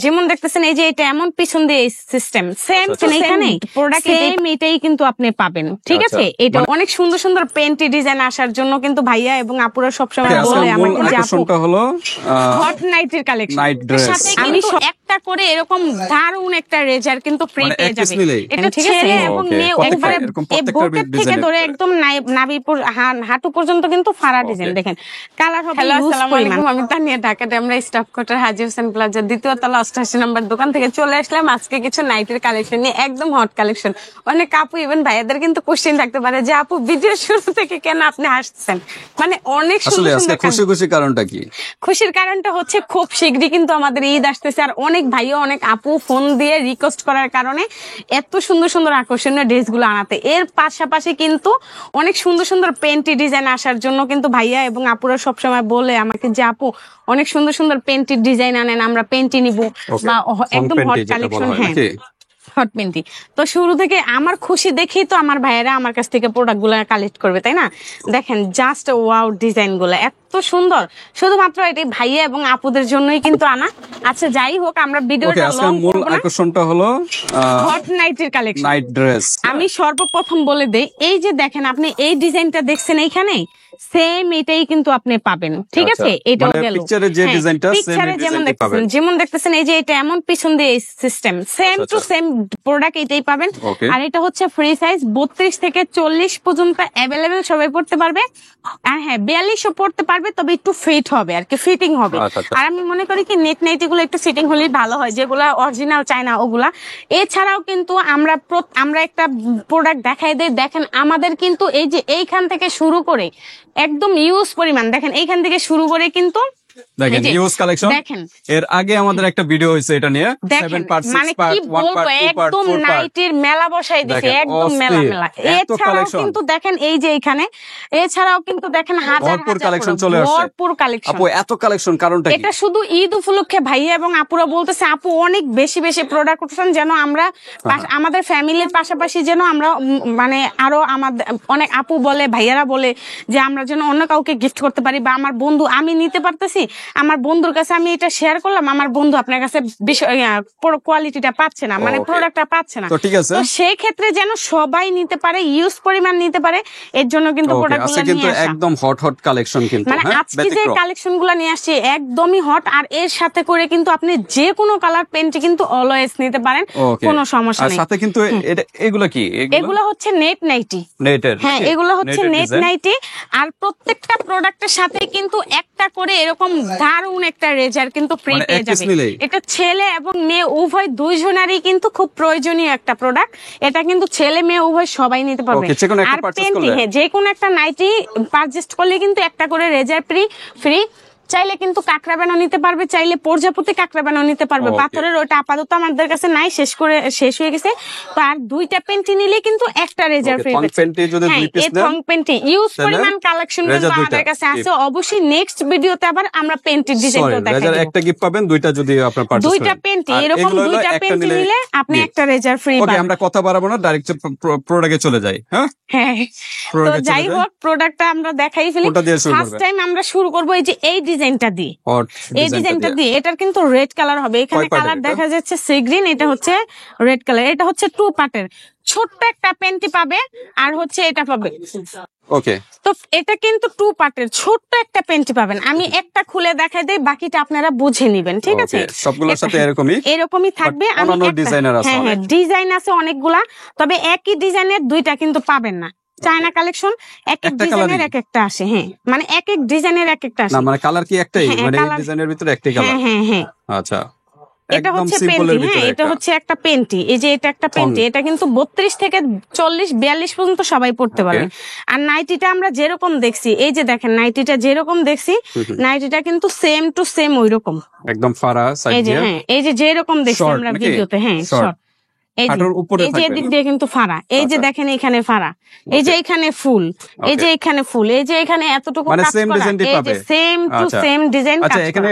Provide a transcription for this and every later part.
যেমন দেখতেছেন এই যে এটা এমন পিছন দিয়ে সিস্টেম সেম এখানে প্রোডাক্ট এটাই কিন্তু আপনি পাবেন, ঠিক আছে। এটা অনেক সুন্দর সুন্দর পেন্টি ডিজাইন আসার জন্য কিন্তু ভাইয়া এবং আপুরা সবসময় বলে আমাকে যে আপু হলো হট নাইটের কালেকশন, নাইট ড্রেস আমি একটা করে এরকম দারুন একটা রেজার কিন্তু ফ্রি পেয়ে যাবে। এটা ছেলে এবং মেয়ে একবারে বুকের থেকে ধরে একদম নাভি হাঁটু পর্যন্ত কিন্তু ফাড়া ডিজাইন দেখেন কালার হবে। হ্যালো আসসালামু আলাইকুম, আমি তানিয়া, ঢাকাতে আমরা স্টাফ কোয়ার্টার হাজী হোসেন প্লাজা দ্বিতীয় তলা 88 নম্বর দোকান থেকে চলে আসলাম আজকে কিছু নাইটের কালেকশন নিয়ে, একদম হট কালেকশন। অনেক আপু ইভেন ভাইয়াদের কিন্তু কোশ্চেন থাকতে পারে যে আপু ভিডিও শুরু থেকে কেন আপনি হাসছেন, মানে অনেক সুন্দর সুন্দর। খুশি কারণটা কি? খুশির কারণটা হচ্ছে খুব শীঘ্রই কিন্তু আমাদের ঈদ আসতেছে, আর অনেক ভাইও অনেক আপু ফোন দিয়ে রিকোয়েস্ট করার কারণে এত সুন্দর সুন্দর আকর্ষণীয় ড্রেস গুলো আনাতে। এর পাশাপাশি কিন্তু অনেক সুন্দর সুন্দর পেন্টি ডিজাইন আসার জন্য কিন্তু ভাইয়া এবং আপুরা সবসময় বলে আমাকে যে আপু অনেক সুন্দর সুন্দর পেন্টি ডিজাইন আনেন, আমরা পেন্টি নিব বা একদম হট কালেকশন। হ্যাঁ হট পেন্টি। তো শুরু থেকে আমার খুশি দেখেই তো আমার ভাইয়েরা আমার কাছ থেকে প্রোডাক্ট গুলা কালেক্ট করবে, তাই না? দেখেন জাস্ট ওয়াও ডিজাইন গুলা এত সুন্দর, শুধুমাত্র এটাই ভাইয়া এবং আপুদের জন্যই কিন্তু আনা। আচ্ছা যাই হোক, আমরা ভিডিওটা লং মূল আকর্ষণটা হলো হট নাইটের কালেকশন, নাইট ড্রেস। আমি সর্বপ্রথম বলে দেই, এই যে দেখেন আপনি এই ডিজাইনটা দেখছেন এইখানে সেম এটাই কিন্তু আপনি পাবেন, ঠিক আছে। এটাও গেল পিকচারে যে ডিজাইনটা পিকচারে যেমন দেখতেছেন এই যে এটা এমন পিছন দিয়ে system same to same product এটাই পাবেন। আর এটা হচ্ছে ফ্রি সাইজ 32 থেকে 40 পর্যন্ত अवेलेबल, সবাই পড়তে পারবে। আর হ্যাঁ 42ও পড়তে পারবে, তবে একটু ফিট হবে আর কি, ফিটিং হবে। আর আমি মনে করি কি নেট নাইটি গুলো একটু ফিটিং হলেই ভালো হয়, যেগুলা অরিজিনাল চায়না ওগুলা। এছাড়াও কিন্তু আমরা একটা প্রোডাক্ট দেখাই দেই, দেখেন আমাদের কিন্তু এই যে এইখান থেকে শুরু করে একদম ইউজ পরিমাণ, দেখেন এইখান থেকে শুরু করে কিন্তু দেখেন ইউজ কালেকশন। দেখেন এর আগে আমাদের একটা ভিডিও হয়েছে এটা নিয়ে, 7 পার্ট 6 পার্ট 1 পার্ট 2 পার্ট একদম নাইটের মেলা বসাই দিয়েছে, একদম মেলা। এছাড়াও কিন্তু দেখেন এই যে এখানে, এছাড়াও কিন্তু দেখেন ভরপুর কালেকশন চলে আসছে, ভরপুর কালেকশন। আপু এত কালেকশন কারণটা কি? এটা শুধু ঈদ উপলক্ষে ভাইয়া এবং আপুরা বলতেছে আপু অনেক বেশি বেশি প্রোডাক্ট উঠছেন, যেন আমরা আমাদের ফ্যামিলির পাশাপাশি যেন আমরা মানে আরো আমাদের অনেক আপু বলে ভাইয়ারা বলে যে আমরা যেন অন্য কাউকে গিফট করতে পারি, বা আমার বন্ধু আমি নিতে পারতেছি, আমার বন্ধুর কাছে আমি এটা শেয়ার করলাম, আমার বন্ধু আপনার কাছে কোয়ালিটিটা পাচ্ছে না, মানে প্রোডাক্টটা পাচ্ছে না, তো সেই ক্ষেত্রে যেন সবাই নিতে পারে, ইউজ পরিমাণ নিতে পারে, এর জন্য কিন্তু প্রোডাক্টগুলো নিয়ে আসা একদম হট কালেকশন। কিন্তু মানে আজকে যে কালেকশনগুলো নিয়ে আসছে একদমই হট। আর এর সাথে করে কিন্তু আপনি যে কোনো কালার পেন্ট কিন্তু অলওয়েজ নিতে পারেন, কোনো সমস্যা নেই। সাথে কিন্তু এগুলো কি? এগুলো হচ্ছে নেট নাইটি, হ্যাঁ এগুলো হচ্ছে নেট নাইটি। আর প্রত্যেকটা প্রোডাক্টের সাথে কিন্তু একটা করে এরকম দারুন একটা রেজার কিন্তু ফ্রি পেয়ে যাবে। এটা ছেলে এবং মেয়ে উভয় দুইজনেরই কিন্তু খুব প্রয়োজনীয় একটা প্রোডাক্ট। এটা কিন্তু ছেলে মেয়ে উভয় সবাই নিতে পারবে। আর পেন্টি যে কোনো একটা নাইটি পারচেজ করলে কিন্তু একটা করে রেজার ফ্রি। চাইলে কিন্তু কাঁকড়া বানাও নিতে পারবে, চাইলে প্রজাপতি কাঁকড়া বানাও নিতে পারবে। পাথরের ওটা আপাতত আমাদের কাছে নাই, শেষ হয়ে গেছে। তো আর দুইটা পেন্টি নিলে কিন্তু একটা রেজার ফ্রি পাচ্ছে। থং পেন্টি ইউজ পরিমাণ কালেকশন কিন্তু আমাদের কাছে আছে। অবশ্যই নেক্সট ভিডিওতে আবার আমরা পেন্টির ডিজাইনটা দেখাবো। একটা গিফট পাবেন, দুইটা যদি আপনারা পারচেজ করেন, দুইটা পেন্টি এরকম দুইটা পেন্টি নিলে আপনি একটা রেজার ফ্রি পাবেন। ওকে আমরা কথা বাড়াবো না, ডাইরেক্ট প্রোডাক্টে চলে যাই। হ্যাঁ তো যাই হোক, প্রোডাক্টটা আমরা দেখাই ফেলি। ফার্স্ট টাইম আমরা শুরু করব এই ডিজাইনটা দিয়ে, এই ডিজাইনটা দিয়ে। এটার কিন্তু রেড কালার হবে, এখানে কালার দেখা যাচ্ছে সি গ্রিন, এটা হচ্ছে রেড কালার। এটা হচ্ছে 2 পার্টের, ছোট্ট একটা পেন্টি পাবে আর হচ্ছে এটা পাবে। ওকে, তো এটা কিন্তু 2 পার্টের ছোট্ট একটা পেন্টি পাবেন। আমি একটা খুলে দেখাই দেই, বাকিটা আপনারা বুঝে নেবেন, ঠিক আছে। সবগুলোর সাথে এরকমই থাকবে। হ্যাঁ ডিজাইন আছে অনেকগুলা, তবে একই ডিজাইনের দুইটা কিন্তু পাবেন না। চায়না কালেকশন এক এক ডিজাইনের এক একটা আসে, হ্যাঁ মানে এক এক ডিজাইনের এক একটা আসে। না মানে কালার কি একটাই, মানে ডিজাইনের ভিতরে একটাই কালার? হ্যাঁ আচ্ছা, এটা হচ্ছে পেন্টি। হ্যাঁ এটা হচ্ছে একটা পেন্টি, এই যে এটা একটা পেন্টি। এটা কিন্তু 32 থেকে 40-42 পর্যন্ত সবাই পড়তে পারবে। আর নাইটিটা আমরা যেরকম দেখছি, এই যে দেখেন নাইটিটা যেরকম দেখছি, নাইটিটা কিন্তু সেম টু সেম ওইরকম, একদম ফাড়া সাইজ দিয়ে। হ্যাঁ এই যে যেরকম দেখছি আমরা ভিডিওতে, হ্যাঁ শর্ট। হাঁটুর উপরে এই যে থাকবে এদিক দিয়ে কিন্তু ফাড়া, এই যে দেখেন এখানে ফাড়া, এই যে এখানে ফুল, এই যে এখানে ফুল, এই যে এখানে এতটুকু মানে কাজ সেম করা, ডিজাইনটি এই যে পাবে। সেম টু সেম ডিজাইন কাজ আচ্ছা করা। এখানে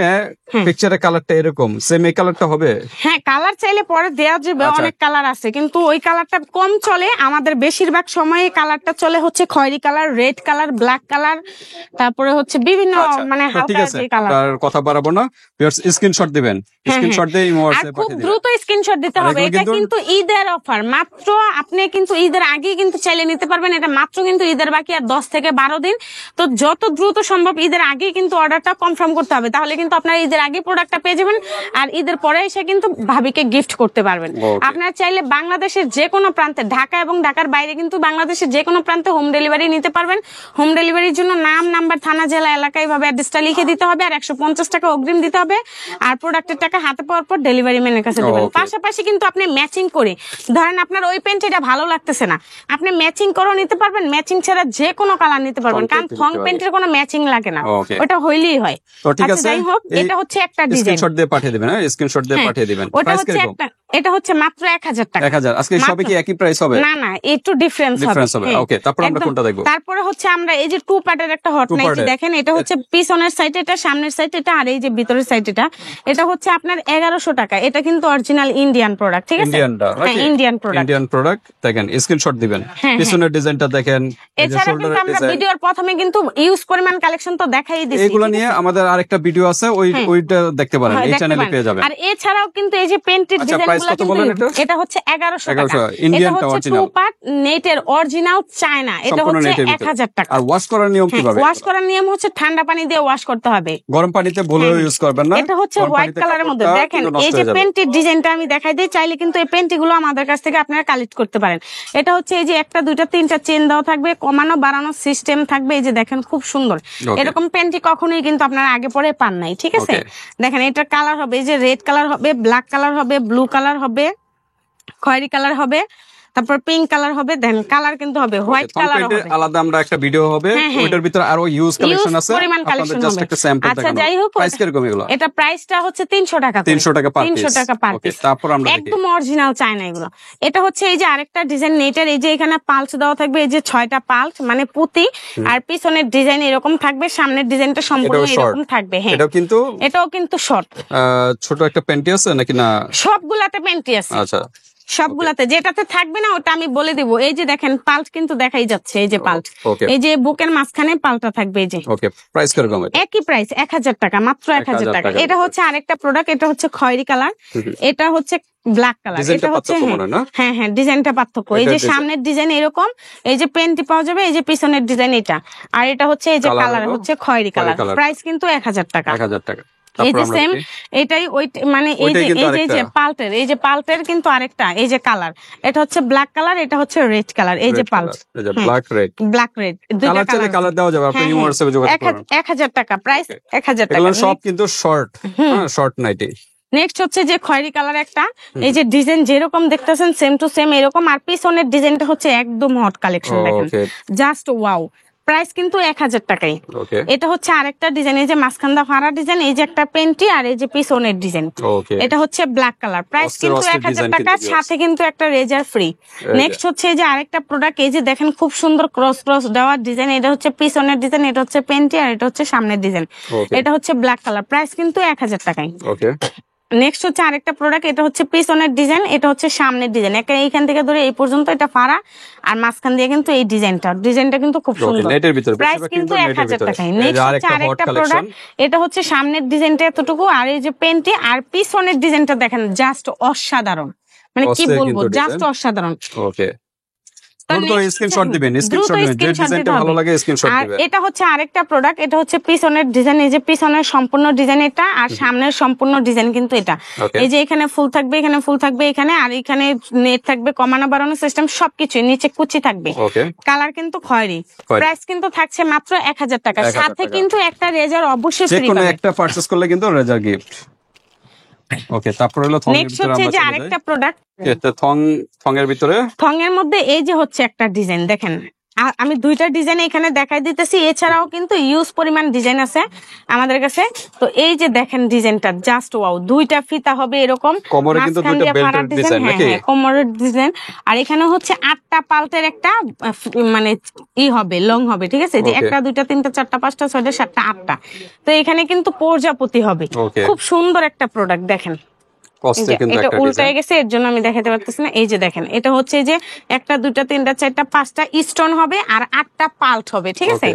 পিকচারের কালারটা এরকম সেম এই কালারটা হবে? হ্যাঁ, কালার চাইলে পরে দেওয়া যাবে, অনেক কালার আছে, কিন্তু ওই কালারটা কম চলে। আমাদের বেশিরভাগ সময় কালারটা চলে হচ্ছে খয়েরি colour, red colour, black colour, তারপরে হচ্ছে বিভিন্ন মানে ঠিক হালকা আছে, যে কালার। আর কথা বাড়াবো না, স্ক্রিনশট দিবেন, স্ক্রিনশট দিয়ে ইমো আর হোয়াটসঅ্যাপে খুব পাঠিয়ে দিবেন। দ্রুত স্ক্রিনশট দিতে হবে। এটা কিন্তু ঈদের অফার, মাত্র আপনি কিন্তু ঈদের আগেই কিন্তু চাইলে নিতে পারবেন। এটা মাত্র কিন্তু ঈদের বাকি আর 10 থেকে 12 দিন। তো যত দ্রুত সম্ভব ঈদের আগেই কিন্তু অর্ডারটা কনফার্ম করতে হবে, তাহলে কিন্তু আপনারা ঈদের আগে প্রোডাক্টটা পেয়ে যাবেন, আর ঈদের পরে এসে কিন্তু ভাবিকে গিফট করতে পারবেন। আপনারা চাইলে বাংলাদেশের যে কোনো প্রান্তে, ঢাকা এবং ঢাকার বাইরে কিন্তু বাংলাদেশের যে কোনো প্রান্তে হোম ডেলিভারি নিতে পারবেন। হোম ডেলিভারির জন্য নাম, নাম্বার, থানা, জেলা, এলাকা এইভাবে অ্যাড্রেসটা লিখে দিতে হবে, আর 150 টাকা অগ্রিম দিতে হবে, আর প্রোডাক্টের টাকা হাতে পাওয়ার পর ডেলিভারি ম্যানের কাছে দেবেন। পাশাপাশি কিন্তু আপনি ম্যাচিং করে, ধরেন আপনার ওই প্যান্ট এটা ভালো লাগতেছে না, আপনি ম্যাচিং করেও নিতে পারবেন, ম্যাচিং ছাড়া যে কোনো কালার নিতে পারবেন, কারণ থং প্যান্টের কোনো ম্যাচিং লাগে না, ওটা হইলেই হয়। তো ঠিক আছে, যাই হোক, এটা হচ্ছে একটা ডিজাইন, স্ক্রিনশট দিয়ে পাঠিয়ে দিবেন। হ্যাঁ, স্ক্রিনশট দিয়ে পাঠিয়ে দিবেন। ওটা হচ্ছে একটা, এটা হচ্ছে মাত্র 1000 টাকা। 1000। আজকে সবই কি একই প্রাইস হবে? না না, একটু ডিফারেন্স হবে। ওকে, তারপর আমরা কোনটা দেখব? তারপরে হচ্ছে আমরা এই যে টু পার্টের একটা হট নাইটি দেখেন, এটা হচ্ছে পিছনের সাইড, এটা সামনের সাইড, এটা আর এই যে ভিতরের সাইড, এটা হচ্ছে আপনার 1100 টাকা। এটা কিন্তু অরিজিনাল ইন্ডিয়ান প্রোডাক্ট, ঠিক আছে? ইন্ডিয়ান প্রোডাক্ট দেখেন, স্ক্রিনশট দিবেন। পিছনের ডিজাইনটা দেখেন। এছাড়া কিন্তু আমরা ভিডিওর প্রথমে কিন্তু ইউজ পরিমাণ কালেকশন তো দেখাই দিয়েছি। এগুলো নিয়ে আমাদের আরেকটা ভিডিও আছে, ওইটা দেখতে পারেন, এই চ্যানেলে পেয়ে যাবেন। আর এছাড়াও কিন্তু এই যে পেন্টেড ডিজাইনগুলো কিন্তু এটা হচ্ছে 1100 টাকা। ইন্ডিয়ানটা এটা হচ্ছে টু পার্ট নেটের অরিজিনাল চায়না, এটা হচ্ছে 1000 টাকা। আর ওয়াশ করার নিয়ম কিভাবে? ওয়াশ করার নিয়ম হচ্ছে ঠান্ডা পানি দিয়ে ওয়াশ করতে হবে, গরম পানিতে ভুলেও ইউজ করবেন না। এটা হচ্ছে হোয়াইট কালারের মধ্যে দেখেন, এই যে পেন্টেড ডিজাইনটা আমি দেখাই দিই, চাইলে কিন্তু এই পেন্টিগুলো আমাদের কাছ থেকে আপনারা কালেক্ট করতে পারেন। এটা হচ্ছে এই যে একটা, দুইটা, তিনটা চেন দেওয়া থাকবে, কমানো বাড়ানোর সিস্টেম থাকবে, এই যে দেখেন খুব সুন্দর। এরকম পেন্টি কখনোই কিন্তু আপনারা আগে পরে পান নাই, ঠিক আছে? দেখেন এটার কালার হবে, এই যে রেড কালার হবে, ব্ল্যাক কালার হবে, ব্লু কালার হবে, খয়েরি কালার হবে, তারপর পিঙ্ক কালার হবে, দেন কালার কিন্তু হবে হোয়াইট কালার হবে। আলাদা আমরা একটা ভিডিও হবে, ওইটার ভিতরে আরো ইউজ কালেকশন আছে, আপনাদের জাস্ট একটা স্যাম্পল দেখানো। আচ্ছা, যাই হোক, প্রাইস কিরকম এগুলো? এটা প্রাইসটা হচ্ছে 300 টাকা, 300 টাকা পার পিস। 300 টাকা পার পিস। তারপর আমরা একদম অরিজিনাল চায়না এগুলো। এটা হচ্ছে এই যে আরেকটা ডিজাইন নেটের, এই যে এখানে পালস দেওয়া থাকবে, এই যে 6টা পালস মানে পুঁতি, আর পিছনের ডিজাইন এরকম থাকবে, সামনের ডিজাইনটা সম্পূর্ণ এরকম থাকবে। হ্যাঁ, এটাও কিন্তু শর্ট। ছোট একটা প্যান্টি আছে নাকি? না, সবগুলাতে প্যান্টি আছে। আচ্ছা, সবগুলাতে, যেটাতে থাকবে না ওটা আমি বলে দিব। এই যে দেখেন পাল্ট কিন্তু দেখাই যাচ্ছে, এই যে পাল্ট, এই যে বুকের মাঝখানে পাল্টা থাকবে, এই যে। প্রাইস কিরকম? একই প্রাইস, 1000 টাকা, মাত্র 1000 টাকা। এটা হচ্ছে আরেকটা প্রোডাক্ট, এটা হচ্ছে খয়েরি কালার, এটা হচ্ছে ব্ল্যাক কালার, এটা হচ্ছে হ্যাঁ হ্যাঁ ডিজাইনটা পার্থক্য। এই যে সামনের ডিজাইন এরকম, এই যে পেন্টি পাওয়া যাবে, এই যে পিছনের ডিজাইন এটা, আর এটা হচ্ছে এই যে কালার হচ্ছে খয়েরি কালার। প্রাইস কিন্তু 1000 টাকা। 1000 টাকা। এই যে সেম, এটাই ওই মানে এই যে পাল্টের, এই যে পাল্টের কিন্তু আরেকটা, এই যে কালার, এটা হচ্ছে ব্ল্যাক কালার, এটা হচ্ছে রেড কালার, এই যে পাল্ট, ব্ল্যাক রেড দুইটা কালার দেওয়া যাবে। আপনি হোয়াটসঅ্যাপে যোগাযোগ করুন। 1000 টাকা প্রাইস, 1000 টাকা। এগুলো সব কিন্তু শর্ট, শর্ট নাইটি। নেক্সট হচ্ছে যে খয়েরি কালার একটা, এই যে ডিজাইন যেরকম দেখতেছেন সেম টু সেম এরকম, আর পিছনের ডিজাইনটা হচ্ছে একদম হট কালেকশন, দেখেন জাস্ট ওয়াও। প্রাইস কিন্তু 1000 টাকাই। এটা হচ্ছে আরেকটা ডিজাইন, এই যে মাঝখানটা ফাড়া ডিজাইন, এই যে একটা পেন্টি, আর এই যে পিছনের ডিজাইন, এটা হচ্ছে ব্ল্যাক কালার। প্রাইস কিন্তু 1000 টাকা, সাথে কিন্তু একটা রেজার ফ্রি। নেক্সট হচ্ছে এই যে আরেকটা প্রোডাক্ট, এই যে দেখেন খুব সুন্দর ক্রস ক্রস দেওয়া ডিজাইন, এটা হচ্ছে পিছনের ডিজাইন, এটা হচ্ছে পেন্টি, আর এটা হচ্ছে সামনের ডিজাইন, এটা হচ্ছে ব্ল্যাক কালার। প্রাইস কিন্তু 1000 টাকাই। নেক্সট হচ্ছে আরেকটা প্রোডাক্ট, এটা হচ্ছে পিছনের ডিজাইন, এটা হচ্ছে সামনের ডিজাইন, এইখান থেকে ধরে এই পর্যন্ত এটা ফাড়া, আর মাঝখান দিয়ে কিন্তু এই ডিজাইনটা কিন্তু খুব সুন্দর। প্রাইস কিন্তু 1000 টাকাই। নেক্সট হচ্ছে আরেকটা প্রোডাক্ট, এটা হচ্ছে সামনের ডিজাইনটা এতটুকু, আর এই যে পেন্টি, আর পিছনের ডিজাইনটা দেখেন জাস্ট অসাধারণ, মানে কি বলবো, জাস্ট অসাধারণ। এটা হচ্ছে আরেকটা প্রোডাক্ট, এটা হচ্ছে পিছনের ডিজাইন, এই যে পিছনের সম্পূর্ণ ডিজাইন এটা, আর সামনের সম্পূর্ণ ডিজাইন কিন্তু এটা। এই যে এখানে ফুল থাকবে, এখানে ফুল থাকবে, এখানে আর এখানে নেট থাকবে, কমানো বাড়ানো সিস্টেম সবকিছু, নিচে কুচি থাকবে, কালার কিন্তু খয়েরি। প্রাইস কিন্তু থাকছে মাত্র 1000 টাকা, সাথে কিন্তু একটা রেজার অবশ্যই ফ্রি পাবেন। একটা পারচেজ করলে কিন্তু রেজার গিফট। ওকে, তারপর হলো নেক্সট হচ্ছে যে আরেকটা প্রোডাক্ট, থং এর ভিতরে, থং এর মধ্যে এই যে হচ্ছে একটা ডিজাইন দেখেন, আমি দুইটা ডিজাইন এখানে দেখাই দিতেছি, এছাড়াও কিন্তু ইউজ পরিমাণ ডিজাইন আছে আমাদের কাছে। তো এই যে দেখেন ডিজাইনটা জাস্ট ওয়াও, দুইটা ফিতা হবে এরকম, কোমরে কিন্তু দুইটা বেল্টের ডিজাইন নাকি? হ্যাঁ, কোমরের ডিজাইন। আর এখানে হচ্ছে 8টা পাল্টের একটা মানে হবে, লং হবে, ঠিক আছে? যে 1টা 2টা 3টা 4টা 5টা 6টা 7টা 8টা। তো এখানে কিন্তু প্রজাপতি হবে, খুব সুন্দর একটা প্রোডাক্ট। দেখেন এটা উল্টায় গেছে, এর জন্য আমি দেখাতে পারতেছি না। এই যে দেখেন, এটা হচ্ছে যে 1টা 2টা 3টা 4টা 5টা স্টোন হবে আর 8টা পাল্ট হবে, ঠিক আছে?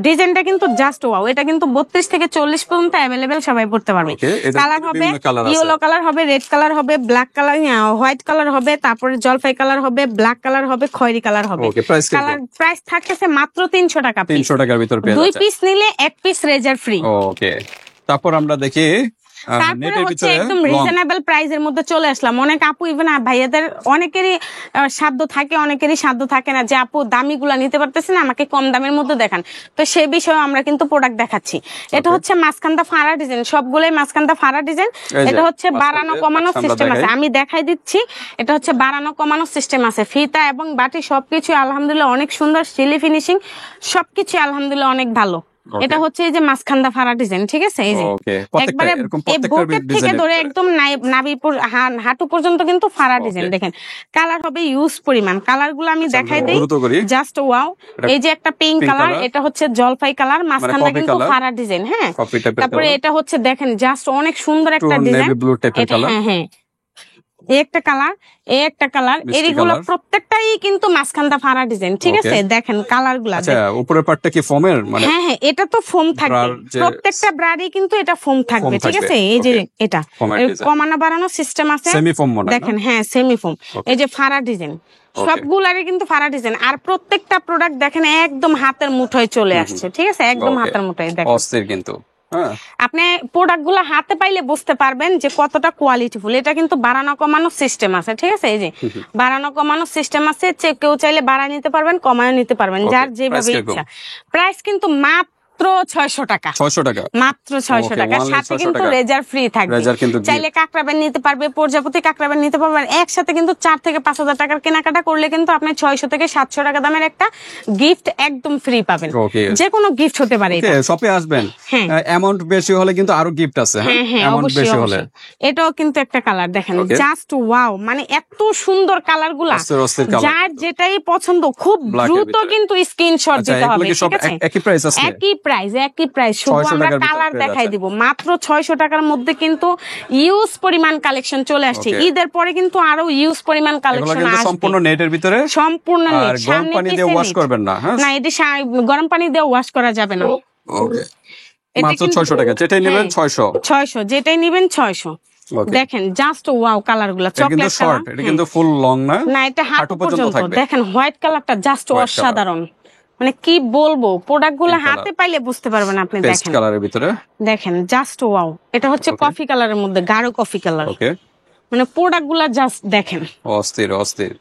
ডিজাইনটা কিন্তু জাস্ট ওয়াও। এটা কিন্তু 32 থেকে 40 পর্যন্ত अवेलेबल, সবাই পড়তে পারবে। কালার হবে ইয়েলো কালার হবে, রেড কালার হবে, ব্ল্যাক কালার, হোয়াইট কালার হবে, তারপরে জলপাই কালার হবে, ব্ল্যাক কালার হবে, খয়েরি কালার হবে। কালার প্রাইস থাকতেছে মাত্র 300 টাকা। 300 টাকার ভিতর পেয়ে যাচ্ছে। 2 পিস নিলে 1 পিস রেজার ফ্রি। ওকে, তারপর আমরা দেখি তারপরে হচ্ছে একদম রিজনেবল প্রাইসের মধ্যে চলে আসলাম। অনেক আপু ইভেন ভাইয়াদের অনেকেরই সাধ্য থাকে, অনেকেরই সাধ্য থাকে না যে আপু দামিগুলা নিতে পারতেছেন, আমাকে কম দামের মধ্যে দেখান। তো সেই বিষয়ে আমরা কিন্তু প্রোডাক্ট দেখাচ্ছি। এটা হচ্ছে মাঝখানটা ফাড়া ডিজাইন, সবগুলোই মাঝখানটা ফাড়া ডিজাইন। এটা হচ্ছে বাড়ানো কমানো সিস্টেম আছে, আমি দেখাই দিচ্ছি। এটা হচ্ছে বাড়ানো কমানো সিস্টেম আছে, ফিতা এবং বাটি সবকিছু আলহামদুলিল্লাহ অনেক সুন্দর, সিলি ফিনিশিং সবকিছু আলহামদুলিল্লাহ অনেক ভালো। এটা হচ্ছে এই যে মাঝখানটা ফাড়া ডিজাইন, ঠিক আছে? এই যে একবারে বুকের থেকে ধরে একদম নাভিপুর হাঁটু পর্যন্ত কিন্তু ফাড়া ডিজাইন। দেখেন কালার হবে ইউজ পরিমাণ, কালার গুলো আমি দেখাই দিই জাস্ট ওয়াও। এই যে একটা পিঙ্ক কালার, এটা হচ্ছে জলপাই কালার, মাঝখানটা কিন্তু ফাড়া ডিজাইন। হ্যাঁ, তারপরে এটা হচ্ছে দেখেন জাস্ট অনেক সুন্দর একটা ডিজাইন। হ্যাঁ হ্যাঁ, একটা কালার, একটা কালার, এগুলো প্রত্যেকটাই কিন্তু মাঝখানটা ফাড়া ডিজাইন, ঠিক আছে? দেখেন কালার গুলা। আচ্ছা, উপরের পার্টটা কি ফোমের? মানে হ্যাঁ হ্যাঁ, এটা তো ফোম থাকবে, প্রত্যেকটা ব্রাডি কিন্তু এটা ফোম থাকবে, ঠিক আছে? এই যে এটা কমানো বাড়ানো সিস্টেম আছে, সেমি ফোম মনে হয়। দেখেন হ্যাঁ সেমি ফোম। এই যে ফাড়া ডিজাইন, সবগুলারই কিন্তু ফাড়া ডিজাইন। আর প্রত্যেকটা প্রোডাক্ট দেখেন একদম হাতের মুঠোয় চলে আসছে, ঠিক আছে? একদম হাতের মুঠোয়। দেখেন অস্থির কিন্তু। আপনি প্রোডাক্ট গুলো হাতে পাইলে বুঝতে পারবেন যে কতটা কোয়ালিটিফুল। এটা কিন্তু বাড়ানো কমানো সিস্টেম আছে, ঠিক আছে? এই যে বাড়ানো কমানো সিস্টেম আছে, কেউ চাইলে বাড়ায় নিতে পারবেন, কমায় নিতে পারবেন, যার যেভাবে ইচ্ছা। প্রাইস কিন্তু মাত্র 600 টাকা। 600 টাকা মাত্র 600 টাকা, সাথে কিন্তু রেজার ফ্রি থাকবে। চাইলে কাকড়াবেন নিতে পারবে, প্রজাপতি কাকড়াবেন নিতে পারবেন। একসাথে কিন্তু 4 থেকে 5000 টাকার কেনাকাটা করলে কিন্তু আপনি 600 থেকে 700 টাকা দামের একটা গিফট একদম ফ্রি পাবেন। যে কোনো গিফট হতে পারে। শপে আসবেন, অ্যামাউন্ট বেশি হলে কিন্তু আরো গিফট আছে। হ্যাঁ হ্যাঁ, অবশ্যই। এটাও কিন্তু একটা কালার, দেখেন জাস্ট ওয়াও, মানে এত সুন্দর কালার গুলা, যার যেটাই পছন্দ খুব দ্রুত কিন্তু স্ক্রিনশট দিতে হবে, ঠিক আছে? একই প্রাইস আছে, একই প্রাইস, শুধু আমরা কালার দেখাই দিব। মাত্র 600 টাকার মধ্যে কিন্তু ইউজ পরিমাণ কালেকশন চলে আসছে। ঈদের পরে কিন্তু আরো ইউজ পরিমাণ কালেকশন আসবে, সম্পূর্ণ নেটের ভিতরে, সম্পূর্ণ নেট। গরম পানি দিয়ে ওয়াশ করবেন না? না, এটা গরম পানি দিয়ে ওয়াশ করা যাবে না। মাত্র 600 টাকা, যেটাই নেবেন 600, যেটাই নেবেন 600। দেখেন জাস্ট ওয়াও কালার গুলা, চকলেট কালার। এটা কিন্তু ফুল লং না, না এটা হাঁটু পর্যন্ত। দেখেন হোয়াইট কালারটা জাস্ট অসাধারণ, মানে কি বলবো, প্রোডাক্ট গুলো হাতে পাইলে বুঝতে পারবেন আপনি। দেখেন কালারের ভিতরে, দেখেন জাস্ট ওয়াও। এটা হচ্ছে কফি কালারের মধ্যে, গাঢ় কফি কালার। মানে প্রোডাক্ট গুলা জাস্ট দেখেন অস্থির অস্থির,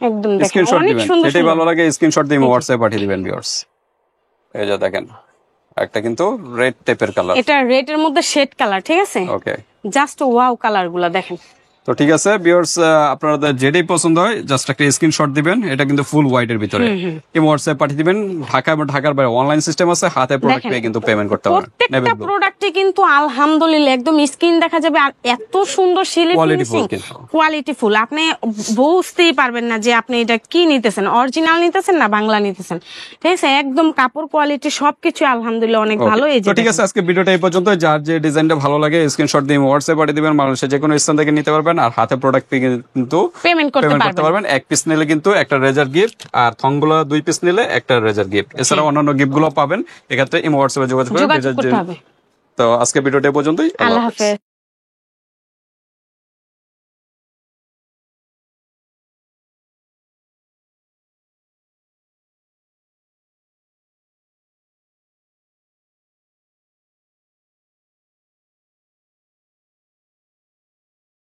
একদম দেখেন অনেক সুন্দর। যেটাই ভালো লাগে স্ক্রিনশট দিয়ে হোয়াটসঅ্যাপে পাঠিয়ে দিবেন ভিউয়ার্স। এই যে দেখেন একটা কিন্তু রেড টাইপের কালার, এটা রেড এর মধ্যে শেড কালার, ঠিক আছে? ওকে, জাস্ট ওয়াও কালার গুলা দেখেন। তো ঠিক আছে ভিউয়ার্স, আপনাদের যেটাই পছন্দ হয় জাস্ট একটা স্ক্রিনশট দিবেন। এটা কিন্তু ফুল হোয়াইট এর ভিতরে, এই হোয়াটসঅ্যাপ পাঠিয়ে দিবেন। ঢাকা এবং ঢাকার বাইরে অনলাইন সিস্টেম আছে, হাতে প্রোডাক্ট পেয়ে কিন্তু পেমেন্ট করতে পারবেন। প্রত্যেকটা প্রোডাক্টে কিন্তু আলহামদুলিল্লাহ একদম স্ক্রিন দেখা যাবে, আর এত সুন্দর সিলি ফিনিশিং, কোয়ালিটিফুল। আপনি বুঝতেই পারবেন না যে আপনি এটা কি নিতেছেন, অরিজিনাল নিতেছেন না বাংলা নিতেছেন, ঠিক আছে? একদম কাপড় কোয়ালিটি সবকিছু আলহামদুলিল্লাহ অনেক ভালো। এই যে ঠিক আছে, আজকে ভিডিওটা এই পর্যন্ত। যার যে ডিজাইনটা ভালো লাগে স্ক্রিনশট দিয়ে হোয়াটসঅ্যাপ পাঠিয়ে দিবেন, বাংলাদেশের যে কোনো স্থান থেকে নিতে পারবেন। আর হাতে প্রোডাক্ট পেয়ে কিন্তু পেমেন্ট করতে পারবেন। এক পিস নিলে কিন্তু একটা রেজার গিফট, আর থংগুলো 2 পিস নিলে একটা রেজার গিফট। এছাড়া অন্যান্য গিফট গুলো পাবেন। এক্ষেত্রে হোয়াটসঅ্যাপে যোগাযোগ করতে হবে। তো আজকে ভিডিওটা পর্যন্তই, আল্লাহ হাফেজ।